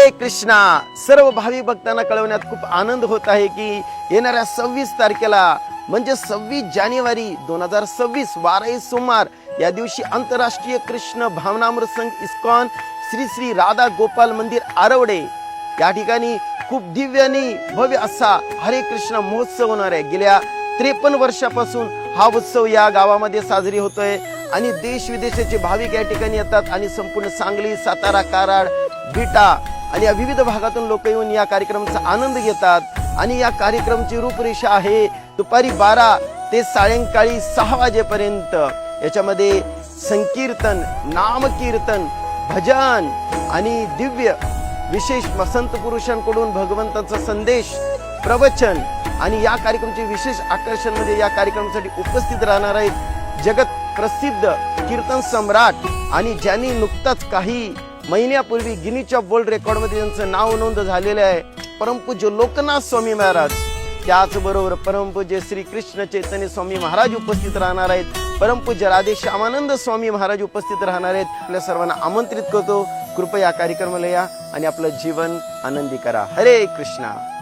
हरे कृष्णा. सर्व भावी भक्तांना कळवण्यात खूप आनंद होत आहे की येणाऱ्या 26 तारखेला म्हणजे 26 जानेवारी 2026 वाराही सोमवार या दिवशी आंतरराष्ट्रीय कृष्ण भावनामृत संघ इस्कॉन श्री श्री राधा गोपाल मंदिर आरवडे या ठिकाणी खूप दिव्य आणि भव्य असा हरे कृष्ण महोत्सव होणार आहे. गेल्या 53 वर्षापासून हा उत्सव या गावामध्ये साजरी होतोय आणि देश विदेशाचे भाविक या ठिकाणी येतात आणि संपूर्ण सांगली, सातारा, कराड, बीटा आणि या विविध भागातून लोक येऊन या कार्यक्रमाचा आनंद घेतात. आणि या कार्यक्रमाची रूपरेषा आहे दुपारी 12 ते सायंकाळी 6 वाजेपर्यंत. याच्यामध्ये संकीर्तन, नामकीर्तन, भजन आणि दिव्य विशेष संत पुरुषांकडून भगवंताचा संदेश, प्रवचन आणि या कार्यक्रमाचे विशेष आकर्षण म्हणजे या कार्यक्रमासाठी उपस्थित राहणार आहेत जगत प्रसिद्ध कीर्तन सम्राट आणि ज्यांनी नुकताच काही महिन्यापूर्वी गिनीच्या वर्ल्ड रेकॉर्ड मध्ये त्यांचं नाव नोंद झालेलं आहे परमपूज्य लोकनाथ स्वामी महाराज. त्याचबरोबर परमपूज्य श्री कृष्ण चैतन्य स्वामी महाराज उपस्थित राहणार आहेत. परमपूज्य राधे श्यामानंद स्वामी महाराज उपस्थित राहणार आहेत. आपल्या सर्वांना आमंत्रित करतो, कृपया कार्यक्रमाला या आणि आपलं जीवन आनंदी करा. हरे कृष्णा.